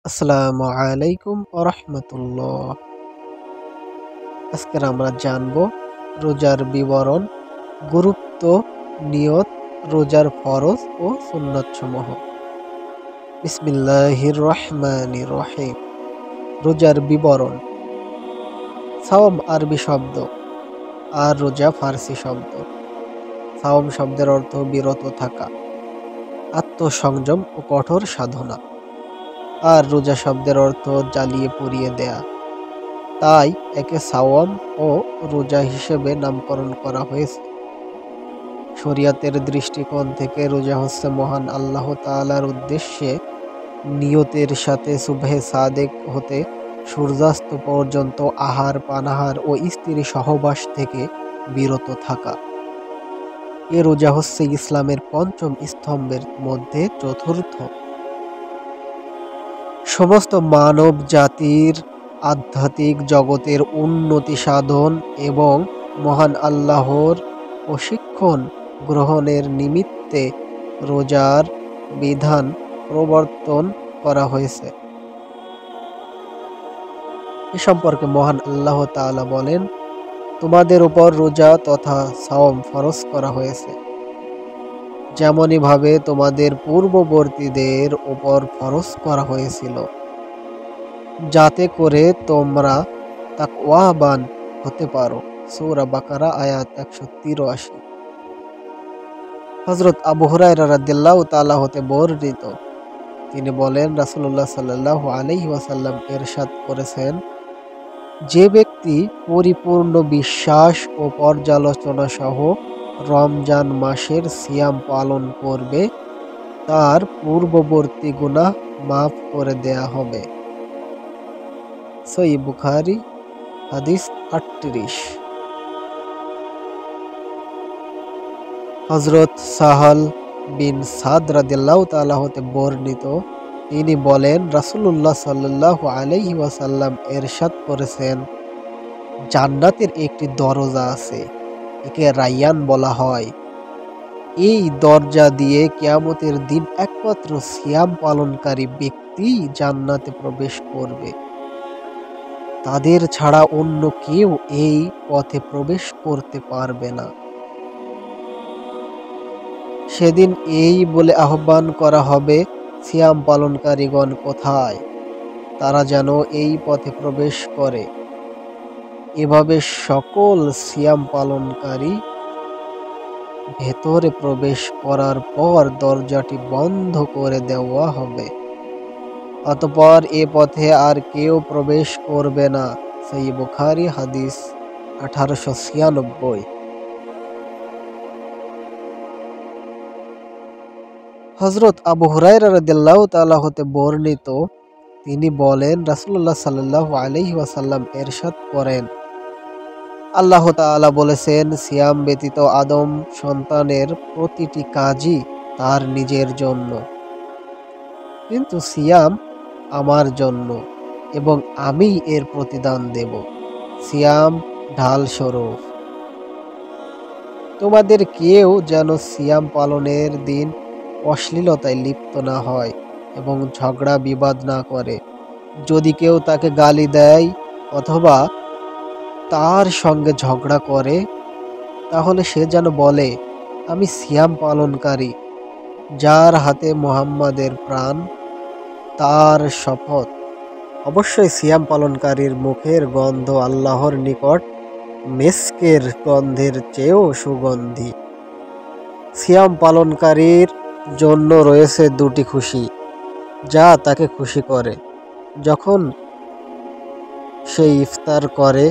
আসসালামু আলাইকুম ওয়া রাহমাতুল্লাহ। আজকে আমরা জানব রোজার বিবরণ, গুরুত্ব, নিয়ত, রোজার ফরজ ও সুন্নাত সমূহ। বিসমিল্লাহির রহমানির রহিম। রোজার বিবরণ। সাওম আরবি শব্দ আর রোজা ফার্সি শব্দ। সাওম শব্দের অর্থ বিরত থাকা, আত্মসংযম ও কঠোর সাধনা। আর রোজা শব্দের অর্থ জ্বালিয়ে পুড়িয়ে দেয়া। তাই একে সাওয়াম ও রোজা হিসেবে নামকরণ করা হয়েছে। শরিয়তের দৃষ্টিকোণ থেকে রোজা হচ্ছে মহান আল্লাহ তাআলার উদ্দেশ্যে নিয়তের সাথে সুবহে সাদেক হতে সূর্যাস্ত পর্যন্ত আহার পানাহার ও স্ত্রী সহবাস থেকে বিরত থাকা। এ রোজা হচ্ছে ইসলামের পঞ্চম স্তম্ভের মধ্যে চতুর্থ। সমস্ত মানব জাতির আধ্যাত্মিক জগতের উন্নতি সাধন এবং মহান আল্লাহর প্রশিক্ষণ গ্রহণের নিমিত্তে রোজার বিধান প্রবর্তন করা হয়েছে। এ সম্পর্কে মহান আল্লাহ তাআলা বলেন, তোমাদের উপর রোজা তথা সাওম ফরজ করা হয়েছে, যেমনি ভাবে তোমাদের পূর্ববর্তীদের উপর ফরজ করা হয়েছিল, যাতে করে তোমরা তাকওয়াবান হতে পারো। সূরা বাকারা আয়াত 183। হযরত আবু হুরায়রা রাদিয়াল্লাহু তাআলা হতে বর্ণিত, তিনি বলেন, রাসূলুল্লাহ সাল্লাল্লাহু আলাইহি ওয়াসাল্লাম ইরশাদ করেছেন, যে ব্যক্তি পরিপূর্ণ বিশ্বাস ও পর্যালোচনা সহ রমজান মাসের সিয়াম পালন করবে, তার পূর্ববর্তী গুনাহ মাফ করে দেয়া হবে। সহিহ বুখারী হাদিস 38। হযরত সাহল বিন সাদ রাদিয়াল্লাহু তাআলা হতে বর্ণিত, তিনি বলেন, রাসূলুল্লাহ সাল্লাল্লাহু আলাইহি ওয়াসাল্লাম ইরশাদ করেছেন, জান্নাতের একটি দরজা আছে, একে রায়্যান বলা হয়। এই দরজা দিয়ে কিয়ামতের দিন একমাত্র সিয়াম পালনকারী ব্যক্তি জান্নাতে প্রবেশ করবে। তাদের ছাড়া অন্য কেউ এই পথে প্রবেশ করতে পারবে না। সেদিন এই বলে আহ্বান করা হবে, সিয়াম পালনকারীগণ কোথায়? তারা যেন এই পথে প্রবেশ করে। এভাবে সকল সিয়াম পালনকারী ভেতরে প্রবেশ করার পর দরজাটি বন্ধ করে দেওয়া হবে। অতঃপর এ পথে আর কেউ প্রবেশ করবে না। সহিহ বুখারী হাদিস 1896। হযরত আবু হুরায়রা রাদিয়াল্লাহু তাআলা হতে বর্ণিত, তিনি বলেন, রাসূলুল্লাহ সাল্লাল্লাহু আলাইহি ওয়াসাল্লাম ইরশাদ করেন, আল্লাহ তাআলা বলেছেন, সিয়াম ব্যতীত আদম সন্তানের প্রতিটি কাজই তার নিজের জন্য, কিন্তু সিয়াম আমার জন্য এবং আমি এর প্রতিদান দেব। সিয়াম ঢাল স্বরূপ। তোমাদের কেউ যেন সিয়াম পালনের দিন অশ্লীলতায় লিপ্ত না হয় এবং ঝগড়া বিবাদ না করে। যদি কেউ তাকে গালি দেয় অথবা তার সঙ্গে ঝগড়া করে, তাহলে সে যেন বলে, আমি সিয়াম পালনকারী, যার হাতে মুহাম্মাদের প্রাণ, তার শপথ। অবশ্যই সিয়াম পালনকারীর মুখের গন্ধ আল্লাহর নিকট মিস্কের গন্ধের চেয়েও সুগন্ধি। সিয়াম পালনকারীর জন্য রয়েছে দুটি খুশি, যা তাকে খুশি করে। যখন সে ইফতার করে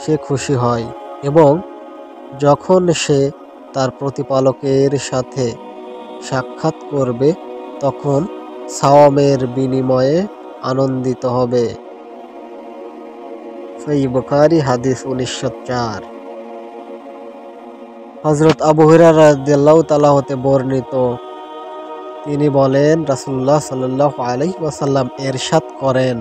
সে খুশি হয়, এবং যখন সে তার প্রতিপালকের সাথে সাক্ষাৎ করবে তখন সাওয়ামের বিনিময়ে আনন্দিত হবে। সহিহ বুখারী হাদিস 1904। হযরত আবু হুরায়রা রাদিয়াল্লাহু তাআলা হতে বর্ণিত, তিনি বলেন, রাসূলুল্লাহ সাল্লাল্লাহু আলাইহি ওয়াসাল্লাম ইরশাদ করেন,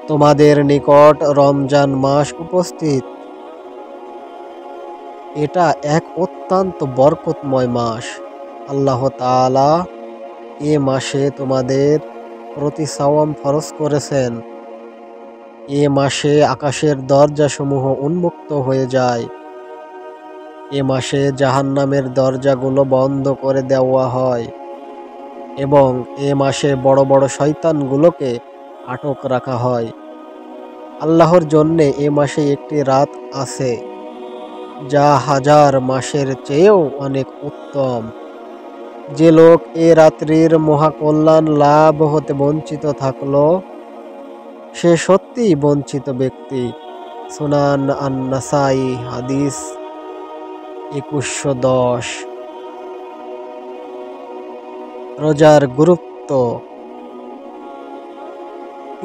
তোমাদের নিকট রমজান মাস উপস্থিত। এটা এক অত্যন্ত বরকতময় মাস। আল্লাহ তাআলা এ মাসে তোমাদের প্রতি সাওয়াম ফরজ করেছেন। এ মাসে আকাশের দরজাসমূহ উন্মুক্ত হয়ে যায়। এ মাসে জাহান্নামের দরজাগুলো বন্ধ করে দেওয়া হয় এবং এ মাসে বড় বড় শয়তানগুলোকে আটক রাখা হয়। আল্লাহর জন্যে এ মাসে একটি রাত আছে যা হাজার মাসের চেয়েও অনেক উত্তম। যে লোক এ রাত্রির মহাকল্যাণ লাভ হতে বঞ্চিত থাকলো, সে সত্যিই বঞ্চিত ব্যক্তি। সুনান আন-নাসাই, হাদিস 2110। রোজার গুরুত্ব।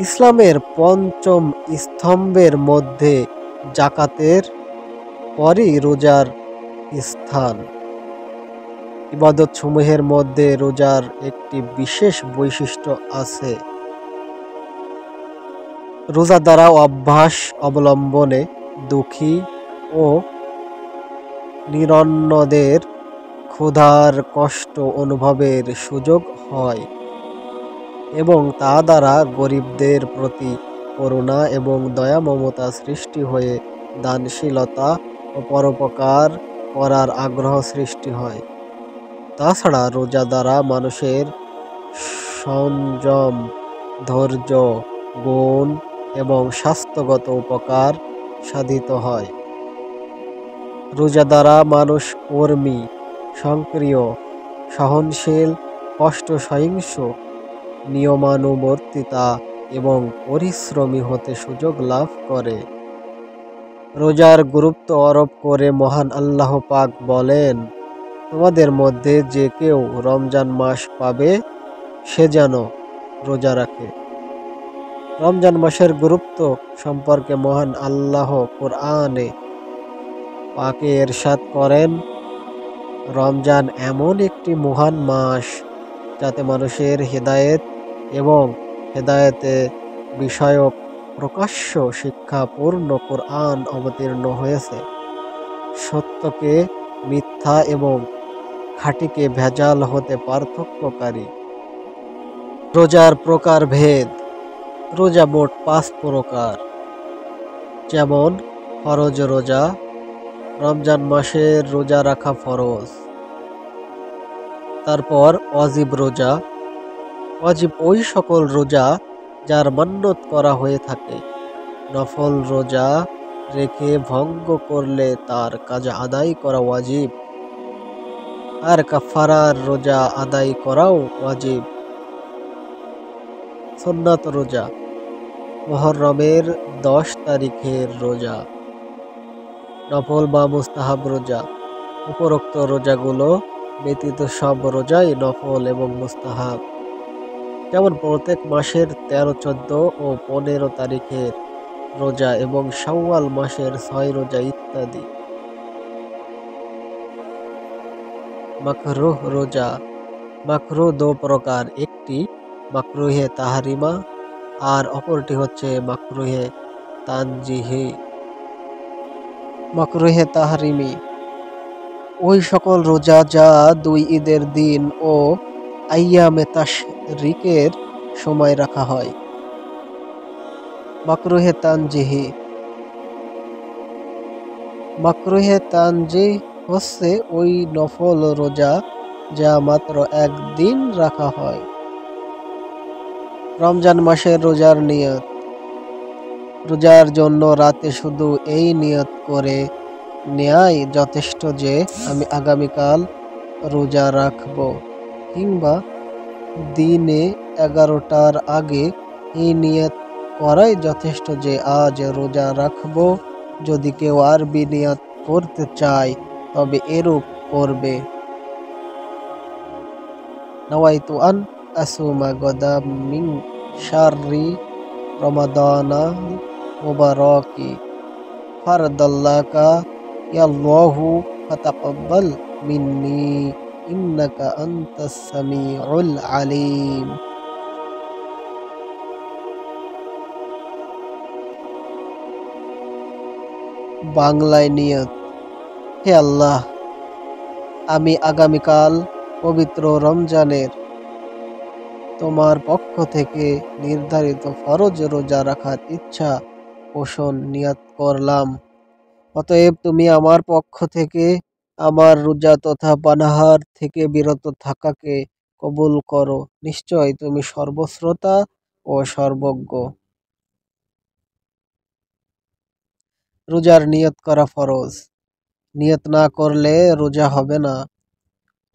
ইসলামের পঞ্চম স্তম্ভের মধ্যে জাকাতের পরই রোজার স্থান। ইবাদতসমূহের মধ্যে রোজার একটি বিশেষ বৈশিষ্ট্য আছে। রোজা দ্বারা অভ্যাস অবলম্বনে দুঃখী ও নিরন্নদের ক্ষুধার কষ্ট অনুভবের সুযোগ হয় এবং তা দ্বারা গরিবদের প্রতি করুণা এবং দয়া মমতা সৃষ্টি হয়ে দানশীলতা ও পরোপকার করার আগ্রহ সৃষ্টি হয়। তাছাড়া রোজা দ্বারা মানুষের সংযম, ধৈর্য, গুণ এবং স্বাস্থ্যগত উপকার সাধিত হয়। রোজা দ্বারা মানুষ কর্মী, সক্রিয়, সহনশীল, কষ্ট সহিষ্ণু, নিয়মানুবর্তিতা এবং পরিশ্রমী হতে সুযোগ লাভ করে। রোজার গুরুত্ব আরোপ করে মহান আল্লাহ পাক বলেন, তোমাদের মধ্যে যে কেউ রমজান মাস পাবে সে যেন রোজা রাখে। রমজান মাসের গুরুত্ব সম্পর্কে মহান আল্লাহ কুরআনে পাকে ইরশাদ করেন, রমজান এমন একটি মহান মাস যাতে মানুষের হেদায়েত এবং হেদায়েতে বিষয়ক প্রকাশ্য শিক্ষাপূর্ণ কুরআন অবতীর্ণ হয়েছে। সত্যকে মিথ্যা এবং খাঁটিকে ভেজাল হতে পার্থক্যকারী। রোজার প্রকারভেদ। রোজা মোট 5 প্রকার, যেমন ফরজ রোজা, রমজান মাসের রোজা রাখা ফরজ। তারপর ওয়াজিব রোজা। ওয়াজিব ওই সকল রোজা যার মান্যত করা হয়ে থাকে। নফল রোজা রেখে ভঙ্গ করলে তার কাজা আদায় করা ওয়াজিব, আর কাফারার রোজা আদায় করাও ওয়াজিব। সুন্নাত রোজা, মুহররমের 10 তারিখের রোজা। নফল বা মুস্তাহাব রোজা, উপরোক্ত রোজাগুলো ব্যতীত সব রোজাই নফল এবং মুস্তাহাব, যেমন প্রত্যেক মাসের 13, 14 ও 15 তারিখের রোজা এবং শাওয়াল মাসের 6 রোজা ইত্যাদি। মাকরুহ রোজা। মাকরুহ 2 প্রকার, একটি মাকরুহে তাহরিমা আর অপরটি হচ্ছে মাকরুহে তানজিহি। মাকরুহে তাহরিমি ওই সকল রোজা যা 2 ঈদের দিন ও আইয়ামে তাশরিকের সময় রাখা হয়। মাকরুহে তানজিহি। মাকরুহে তানজিহ হচ্ছে ওই নফল রোজা যা মাত্র 1 দিন রাখা হয়। রমজান মাসের রোজার নিয়ত। রোজার জন্য রাতে শুধু এই নিয়ত করে নেয়াই যথেষ্ট যে আমি আগামীকাল রোজা রাখব, কিংবা দিনে 11টার আগে এই নিয়ত করাই যথেষ্ট যে আজ রোজা রাখব। যদি কেউ আরবি নিয়ত করতে চায় তবে এরূপ করবে, নাওয়াইতু আন আসুমা গদাম মিন শাররি রমাদানাল মুবারাকি ফারদাল্লাকা ইয়াল্লাহু ফাতাকাব্বাল মিন্নি ইন্নাকা আনতাস সামিউল আলিম। বাংলায় নিয়ত। হে আল্লাহ, আমি আগামীকাল পবিত্র রমজানের তোমার পক্ষ থেকে নির্ধারিত ফরজ রোজা রাখার ইচ্ছা পোষণ নিয়ত করলাম। অতএব তুমি আমার পক্ষ থেকে আমার রোজা তথা পানাহার থেকে বিরত থাকাকে কবুল করো। নিশ্চয় তুমি সর্বশ্রোতা ও সর্বজ্ঞ। রোজার নিয়ত করা ফরজ। নিয়ত না করলে রোজা হবে না।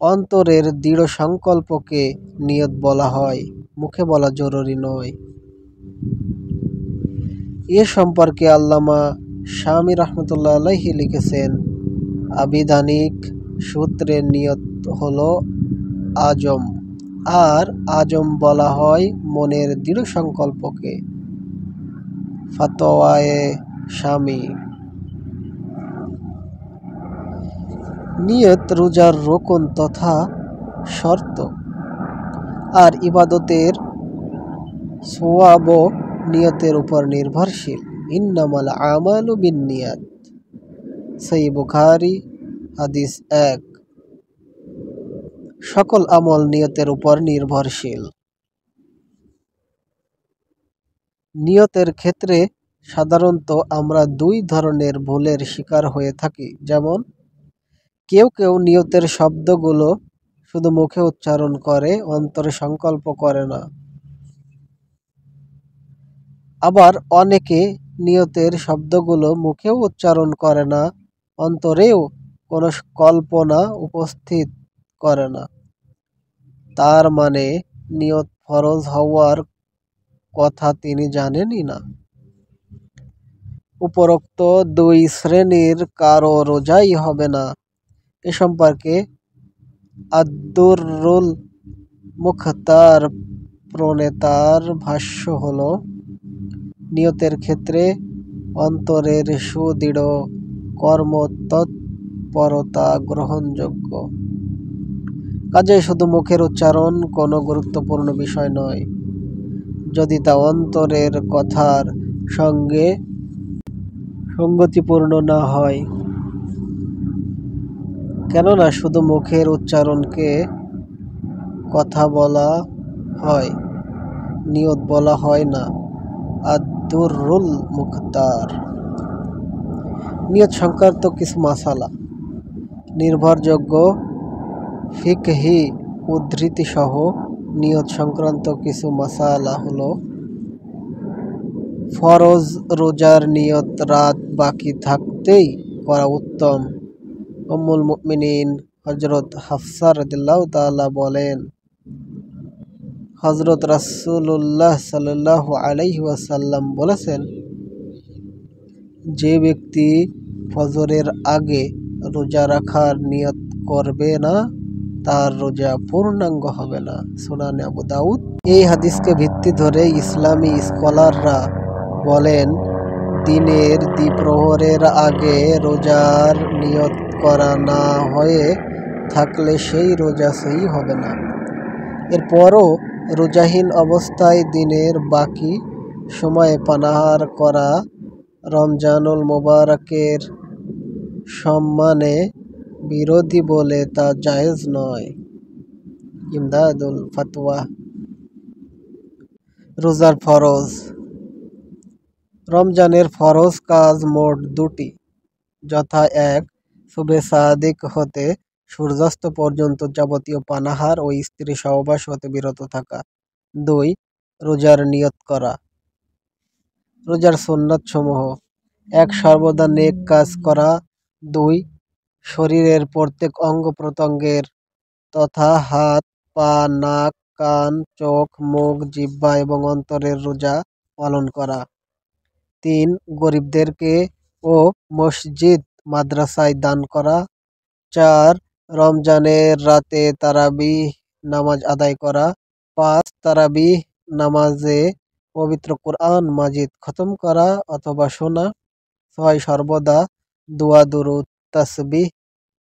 অন্তরের দৃঢ় সংকল্পকে নিয়ত বলা হয়, মুখে বলা জরুরি নয়। এ সম্পর্কে আল্লামা শামী রহমতুল্লাহ আলাইহি লিখেছেন, আবিধানিক সূত্রে নিয়ত হলো আজম, আর আজম বলা হয় মনের দৃঢ় সংকল্পকে। ফাতওয়ায়ে শামী। নিয়ত রোজার রোকন তথা শর্ত, আর ইবাদতের সোয়াবও নিয়তের উপর নির্ভরশীল। ইন্নামাল আমালু বিন্নিয়াত। সহিহ বুখারী হাদিস 1। সকল আমল নিয়তের উপর নির্ভরশীল। নিয়তের ক্ষেত্রে সাধারণত আমরা দুই ধরনের ভুলের শিকার হয়ে থাকি। যেমন, কেউ কেউ নিয়তের শব্দগুলো শুধু মুখে উচ্চারণ করে, অন্তরে সংকল্প করে না। আবার অনেকে নিয়তের শব্দগুলো মুখেও উচ্চারণ করে না, অন্তরেও কোনো কল্পনা উপস্থিত করে না। তার মানে নিয়ত ফরজ হওয়ার কথা তিনি জানেনই না। উপরোক্ত দুই শ্রেণীর কারো রোজাই হবে না। এ সম্পর্কে আদ-দুররুল মুখতার প্রণেতার ভাষ্য হলো, নিয়তের ক্ষেত্রে অন্তরের সুদৃঢ় কর্মতৎপরতা গ্রহণযোগ্য। কাজেই শুধু মুখের উচ্চারণ কোনো গুরুত্বপূর্ণ বিষয় নয়, যদি তা অন্তরের কথার সঙ্গে সঙ্গতিপূর্ণ না হয়। কেননা শুধু মুখের উচ্চারণকে কথা বলা হয়, নিয়ত বলা হয় না। আদ-দুররুল মুখতার। নিয়ত সংক্রান্ত কিছু মাসালা। নির্ভরযোগ্য ফিকহি উদ্ধৃতি সহ নিয়ত সংক্রান্ত কিছু মাসালা হলো, ফরজ রোজার নিয়ত রাত বাকি থাকতেই করা উত্তম। উম্মুল মুমিনিন হযরত হাফসা রাদিয়াল্লাহু তাআলা বলেন, হযরত রাসূলুল্লাহ সাল্লাল্লাহু আলাইহি ওয়াসাল্লাম বলেছেন, যে ব্যক্তি ফজরের আগে রোজা রাখার নিয়ত করবে না, তার রোজা পূর্ণাঙ্গ হবে না। সুনানে আবু দাউদ। এই হাদিসকে ভিত্তি ধরে ইসলামী স্কলাররা বলেন, দিনের দ্বিপ্রহরের আগে রোজার নিয়ত করা না হয়ে থাকলে সেই রোজা সহি হবে না। এরপরও রোজাহীন অবস্থায় দিনের বাকি সময়ে পানাহার করা রমজানুল মুবারকের সম্মানে বিরোধী বলে তা জায়েজ নয়। ইমদাদুল ফাতওয়া। রোজার ফরজ। রমজানের ফরজ কাজ মোট দুটি, যথা 1. শুবে সাদিক হতে সূর্যাস্ত পর্যন্ত যাবতীয় পানাহার ও স্ত্রী সহবাস হতে বিরত থাকা। 2. রোজার নিয়ত করা। রোজার সুন্নাত সমূহ: 1. সর্বদা নেক কাজ করা। 2. শরীরের প্রত্যেক অঙ্গ প্রত্যঙ্গের তথা হাত, পা, নাক, কান, চোখ, মুখ, জিহ্বা এবং অন্তরের রোজা পালন করা। 3. গরিবদেরকে ও মসজিদ মাদ্রাসায় দান করা। 4. রমজানের রাতে তারাবিহ নামাজ আদায় করা। 5. তারাবিহ নামাজে পবিত্র কুরআন মাজিদ খতম করা অথবা শোনা। 6. সর্বদা দোয়া, দুরূদ, তাসবিহ,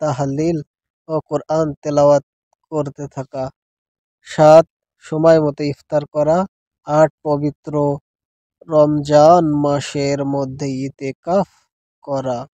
তাহলিল ও কুরআন তেলাওয়াত করতে থাকা। 7. সময় মতো ইফতার করা। 8. পবিত্র রমজান মাসের মধ্যে ইতিকাফ করা।